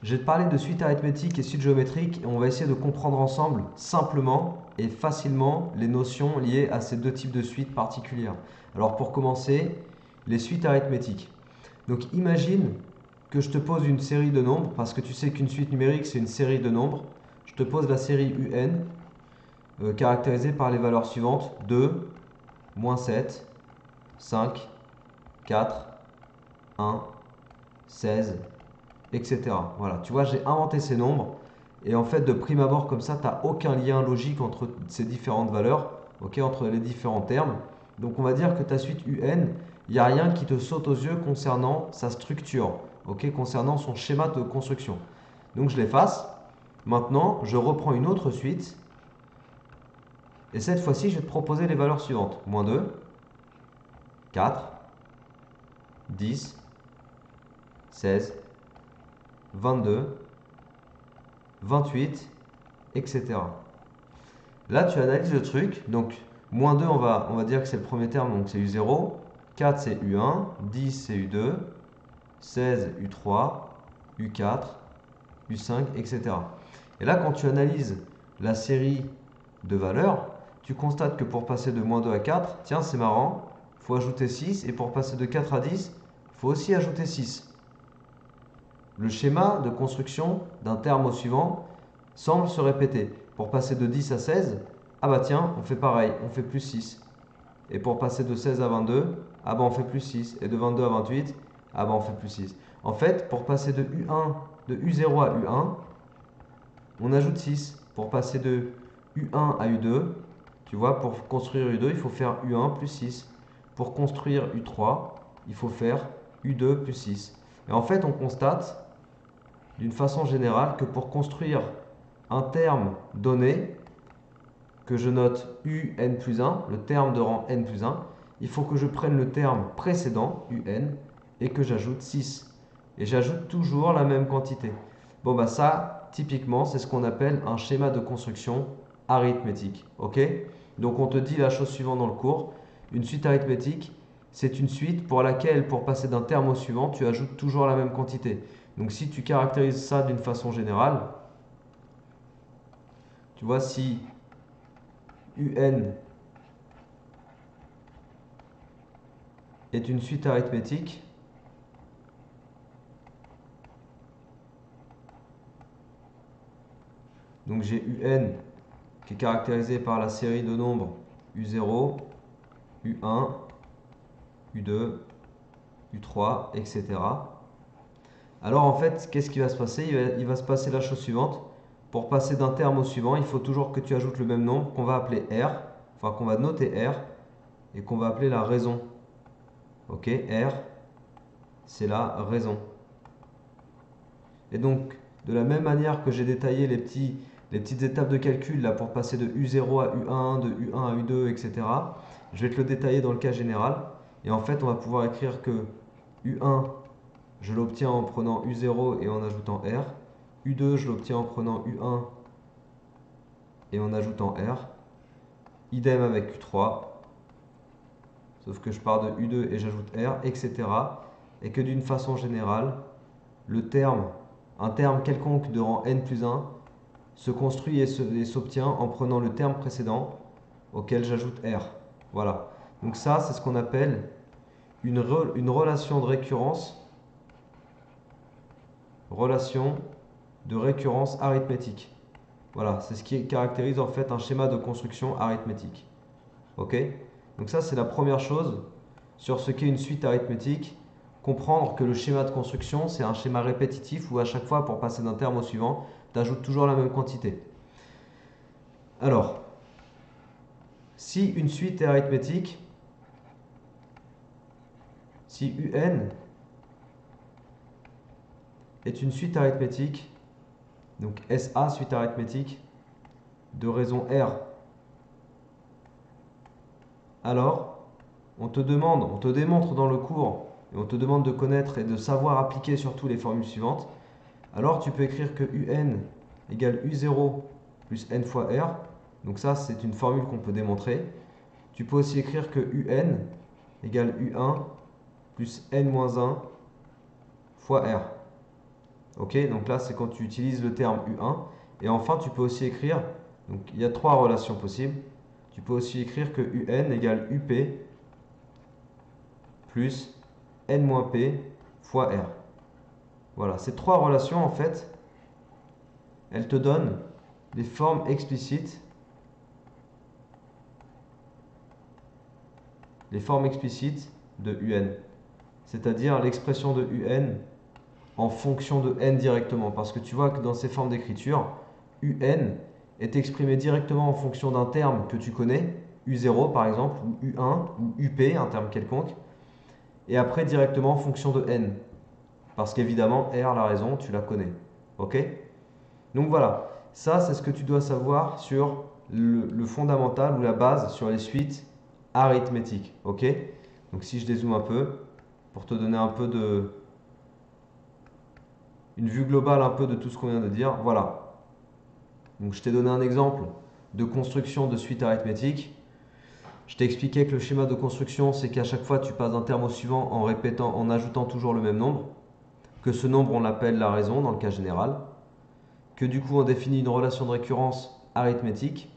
Je vais te parler de suite arithmétique et suite géométrique et on va essayer de comprendre ensemble simplement et facilement les notions liées à ces deux types de suites particulières. Alors pour commencer, les suites arithmétiques. Donc imagine que je te pose une série de nombres, parce que tu sais qu'une suite numérique c'est une série de nombres. Je te pose la série UN caractérisée par les valeurs suivantes: 2, moins 7, 5, 4, 1, 16, etc. Voilà, tu vois, j'ai inventé ces nombres. Et en fait, de prime abord, comme ça, tu n'as aucun lien logique entre ces différentes valeurs, ok, entre les différents termes. Donc on va dire que ta suite UN, il n'y a rien qui te saute aux yeux concernant sa structure, ok, concernant son schéma de construction. Donc je l'efface. Maintenant, je reprends une autre suite. Et cette fois-ci, je vais te proposer les valeurs suivantes: moins 2, 4, 10, 16, 22, 28, etc. Là, tu analyses le truc. Donc, moins 2, on va dire que c'est le premier terme, donc c'est U0. 4, c'est U1. 10, c'est U2. 16, U3. U4, U5, etc. Et là, quand tu analyses la série de valeurs, tu constates que pour passer de moins 2 à 4, tiens, c'est marrant, il faut ajouter 6. Et pour passer de 4 à 10, il faut aussi ajouter 6. Le schéma de construction d'un terme au suivant semble se répéter. Pour passer de 10 à 16, ah bah tiens, on fait pareil, on fait plus 6. Et pour passer de 16 à 22, ah bah on fait plus 6. Et de 22 à 28, ah bah on fait plus 6. En fait, pour passer de U1, de U0 à U1, on ajoute 6. Pour passer de U1 à U2, tu vois, pour construire U2, il faut faire U1 plus 6. Pour construire U3, il faut faire U2 plus 6. Et en fait, on constate d'une façon générale que pour construire un terme donné, que je note UN plus 1, le terme de rang n plus 1, il faut que je prenne le terme précédent, UN, et que j'ajoute 6. Et j'ajoute toujours la même quantité. Bon bah ça, typiquement, c'est ce qu'on appelle un schéma de construction arithmétique. Ok? Donc on te dit la chose suivante dans le cours. Une suite arithmétique, c'est une suite pour laquelle, pour passer d'un terme au suivant, tu ajoutes toujours la même quantité. Donc si tu caractérises ça d'une façon générale, tu vois, si UN est une suite arithmétique, donc j'ai UN qui est caractérisé par la série de nombres U0, U1, U2, U3, etc. Alors en fait, qu'est-ce qui va se passer? Il va se passer la chose suivante. Pour passer d'un terme au suivant, il faut toujours que tu ajoutes le même nombre qu'on va appeler R, enfin qu'on va noter R, et qu'on va appeler la raison. Ok, R, c'est la raison. Et donc, de la même manière que j'ai détaillé les petites étapes de calcul là, pour passer de U0 à U1, de U1 à U2, etc., je vais te le détailler dans le cas général. Et en fait, on va pouvoir écrire que U1, je l'obtiens en prenant U0 et en ajoutant R. U2, je l'obtiens en prenant U1 et en ajoutant R. Idem avec U3, sauf que je pars de U2 et j'ajoute R, etc. Et que d'une façon générale, un terme quelconque de rang n plus 1 se construit et s'obtient en prenant le terme précédent auquel j'ajoute R. Voilà. Donc ça, c'est ce qu'on appelle une relation de récurrence arithmétique. Voilà, c'est ce qui caractérise en fait un schéma de construction arithmétique. Ok? Donc ça, c'est la première chose sur ce qu'est une suite arithmétique. Comprendre que le schéma de construction, c'est un schéma répétitif où à chaque fois, pour passer d'un terme au suivant, tu ajoutes toujours la même quantité. Alors, si une suite est arithmétique, si UN est une suite arithmétique, donc SA, suite arithmétique, de raison R, alors on te démontre dans le cours, et on te demande de connaître et de savoir appliquer surtout les formules suivantes, alors tu peux écrire que UN égale U0 plus N fois R, donc ça c'est une formule qu'on peut démontrer. Tu peux aussi écrire que UN égale U1 plus N-1 fois R. Ok, donc là, c'est quand tu utilises le terme U1. Et enfin, tu peux aussi écrire, donc il y a trois relations possibles. Tu peux aussi écrire que UN égale UP plus N-P fois R. Voilà, ces trois relations, en fait, elles te donnent des formes explicites, les formes explicites de UN. C'est-à-dire l'expression de UN en fonction de n directement. Parce que tu vois que dans ces formes d'écriture, UN est exprimé directement en fonction d'un terme que tu connais, U0 par exemple, ou U1, ou UP, un terme quelconque, et après directement en fonction de n. Parce qu'évidemment, R, la raison, tu la connais. Ok? Donc voilà, ça c'est ce que tu dois savoir sur le fondamental ou la base sur les suites arithmétiques. Ok? Donc si je dézoome un peu, pour te donner un peu de, une vue globale un peu de tout ce qu'on vient de dire. Voilà. Donc je t'ai donné un exemple de construction de suite arithmétique. Je t'ai expliqué que le schéma de construction, c'est qu'à chaque fois tu passes d'un terme au suivant en répétant, en ajoutant toujours le même nombre. Que ce nombre, on l'appelle la raison dans le cas général. Que du coup, on définit une relation de récurrence arithmétique,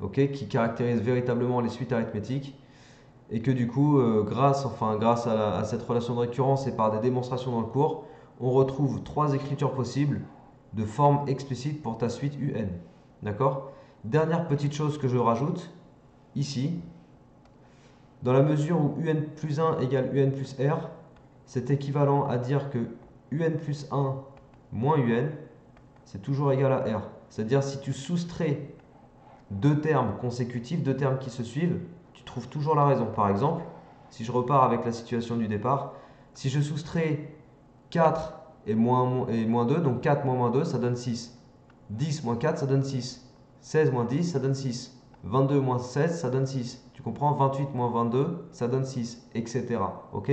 ok, qui caractérise véritablement les suites arithmétiques. Et que du coup, grâce à cette relation de récurrence et par des démonstrations dans le cours, on retrouve trois écritures possibles de forme explicite pour ta suite UN. D'accord? Dernière petite chose que je rajoute, ici, dans la mesure où UN plus 1 égale UN plus R, c'est équivalent à dire que UN plus 1 moins UN, c'est toujours égal à R. C'est-à-dire si tu soustrais deux termes consécutifs, deux termes qui se suivent, tu trouves toujours la raison. Par exemple, si je repars avec la situation du départ, si je soustrais 4 et moins 2, donc 4 moins 2, ça donne 6. 10 moins 4, ça donne 6. 16 moins 10, ça donne 6. 22 moins 16, ça donne 6. Tu comprends? 28 moins 22, ça donne 6, etc. Ok?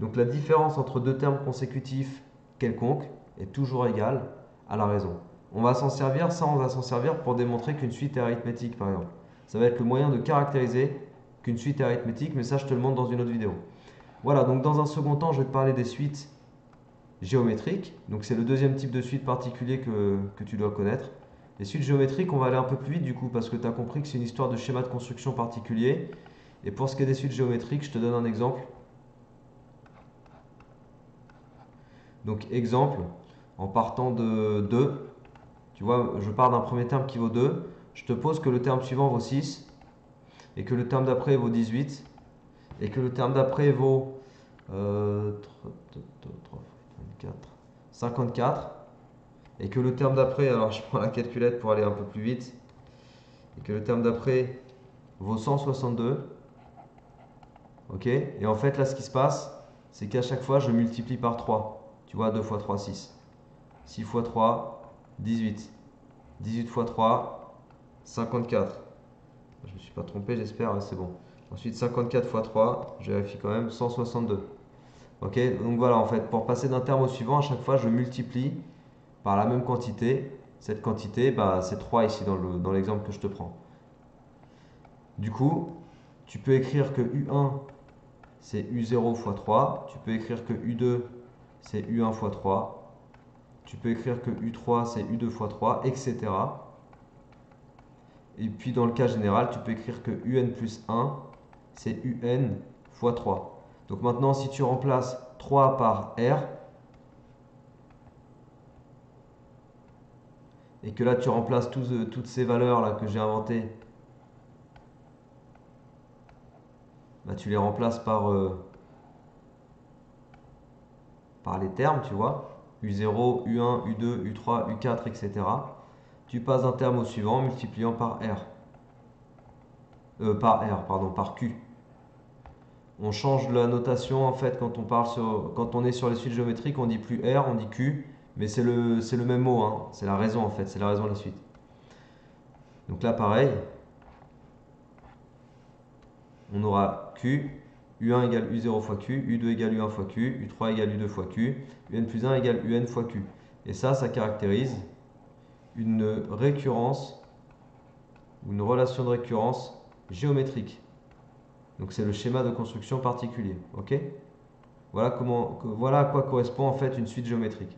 Donc la différence entre deux termes consécutifs quelconques est toujours égale à la raison. On va s'en servir, ça on va s'en servir pour démontrer qu'une suite est arithmétique par exemple. Ça va être le moyen de caractériser qu'une suite est arithmétique, mais ça je te le montre dans une autre vidéo. Voilà, donc dans un second temps, je vais te parler des suites géométriques. Donc c'est le deuxième type de suite particulier que tu dois connaître. Les suites géométriques, on va aller un peu plus vite du coup, parce que tu as compris que c'est une histoire de schéma de construction particulier. Et pour ce qui est des suites géométriques, je te donne un exemple. Donc exemple, en partant de 2, tu vois, je pars d'un premier terme qui vaut 2, je te pose que le terme suivant vaut 6, et que le terme d'après vaut 18, et que le terme d'après vaut 54, et que le terme d'après, alors je prends la calculette pour aller un peu plus vite, et que le terme d'après vaut 162, ok? Et en fait là ce qui se passe, c'est qu'à chaque fois je multiplie par 3, tu vois, 2 fois 3, 6, 6 fois 3, 18, 18 fois 3, 54. Je ne me suis pas trompé, j'espère, c'est bon. Ensuite 54 fois 3, je vérifie quand même, 162. Ok, donc voilà, en fait, pour passer d'un terme au suivant, à chaque fois je multiplie par la même quantité. Cette quantité, bah, c'est 3 ici dans l'exemple que je te prends. Du coup, tu peux écrire que U1 c'est U0 fois 3. Tu peux écrire que U2 c'est U1 fois 3. Tu peux écrire que U3 c'est U2 fois 3, etc. Et puis dans le cas général, tu peux écrire que UN plus 1 c'est UN fois 3. Donc maintenant, si tu remplaces 3 par R, et que là tu remplaces toutes ces valeurs là que j'ai inventées, bah, tu les remplaces par les termes, tu vois, U0, U1, U2, U3, U4, etc. Tu passes d'un terme au suivant multipliant par R. Par R, pardon, par Q. On change la notation en fait quand on est sur les suites géométriques, on dit plus R, on dit Q, mais c'est le même mot, hein. C'est la raison en fait, c'est la raison de la suite. Donc là pareil, on aura Q, U1 égale U0 fois Q, U2 égale U1 fois Q, U3 égale U2 fois Q, UN plus 1 égale UN fois Q. Et ça caractérise une récurrence, une relation de récurrence géométrique. Donc c'est le schéma de construction particulier. Ok? Voilà à quoi correspond en fait une suite géométrique.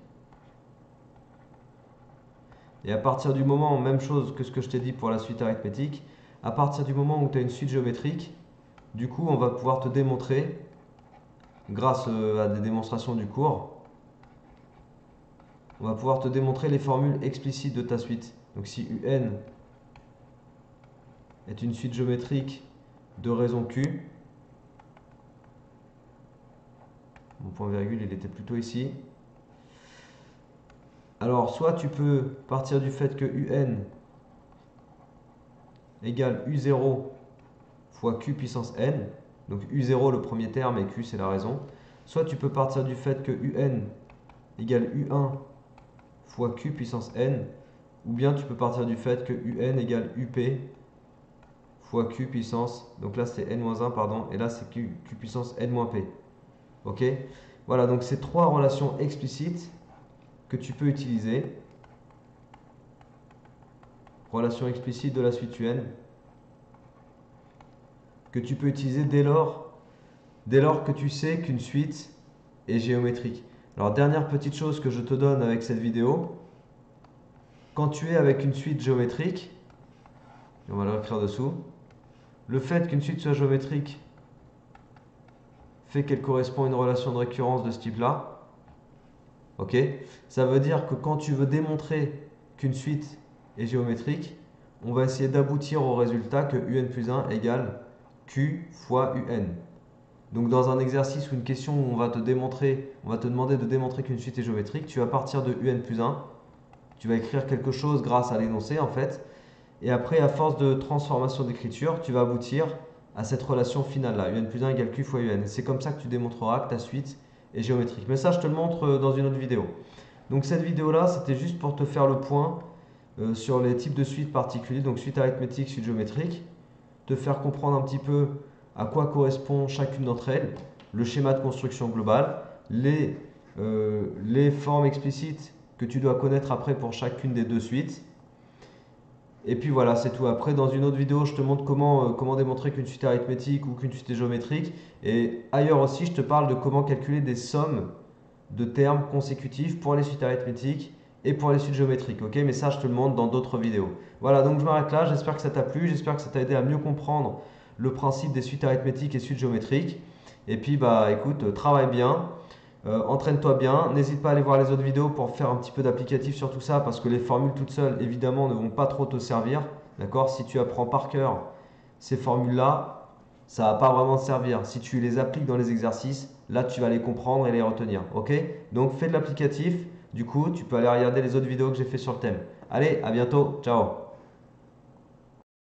Et à partir du moment, même chose que ce que je t'ai dit pour la suite arithmétique, à partir du moment où tu as une suite géométrique, du coup, on va pouvoir te démontrer, grâce à des démonstrations du cours, on va pouvoir te démontrer les formules explicites de ta suite. Donc si UN est une suite géométrique de raison Q, mon point virgule il était plutôt ici. Alors soit tu peux partir du fait que UN égale U0 fois Q puissance N, donc U0 le premier terme et Q c'est la raison. Soit tu peux partir du fait que UN égale U1 fois Q puissance N, ou bien tu peux partir du fait que UN égale UP fois Q puissance, donc là c'est N-1 pardon, et là c'est Q puissance N-P. Ok? Voilà, donc c'est trois relations explicites que tu peux utiliser. Relation explicite de la suite UN que tu peux utiliser dès lors que tu sais qu'une suite est géométrique. Alors dernière petite chose que je te donne avec cette vidéo, quand tu es avec une suite géométrique, on va le écrire dessous, le fait qu'une suite soit géométrique fait qu'elle correspond à une relation de récurrence de ce type-là. Ok? Ça veut dire que quand tu veux démontrer qu'une suite est géométrique, on va essayer d'aboutir au résultat que UN plus 1 égale Q fois UN. Donc dans un exercice ou une question où on va te demander de démontrer qu'une suite est géométrique, tu vas partir de UN plus 1, tu vas écrire quelque chose grâce à l'énoncé en fait, et après à force de transformation d'écriture, tu vas aboutir à cette relation finale là, UN plus 1 égale Q fois UN. C'est comme ça que tu démontreras que ta suite est géométrique. Mais ça je te le montre dans une autre vidéo. Donc cette vidéo là, c'était juste pour te faire le point sur les types de suites particuliers, donc suite arithmétique, suite géométrique, te faire comprendre un petit peu à quoi correspond chacune d'entre elles, le schéma de construction global, les formes explicites que tu dois connaître après pour chacune des deux suites. Et puis voilà, c'est tout. Après, dans une autre vidéo, je te montre comment démontrer qu'une suite est arithmétique ou qu'une suite est géométrique. Et ailleurs aussi, je te parle de comment calculer des sommes de termes consécutifs pour les suites arithmétiques et pour les suites géométriques. Ok, mais ça, je te le montre dans d'autres vidéos. Voilà, donc je m'arrête là. J'espère que ça t'a plu. J'espère que ça t'a aidé à mieux comprendre le principe des suites arithmétiques et suites géométriques. Et puis, bah, écoute, travaille bien. Entraîne-toi bien, n'hésite pas à aller voir les autres vidéos pour faire un petit peu d'applicatif sur tout ça parce que les formules toutes seules évidemment ne vont pas trop te servir. D'accord? Si tu apprends par cœur ces formules-là, ça ne va pas vraiment te servir. Si tu les appliques dans les exercices, là tu vas les comprendre et les retenir. Ok? Donc fais de l'applicatif, du coup tu peux aller regarder les autres vidéos que j'ai fait sur le thème. Allez, à bientôt, ciao!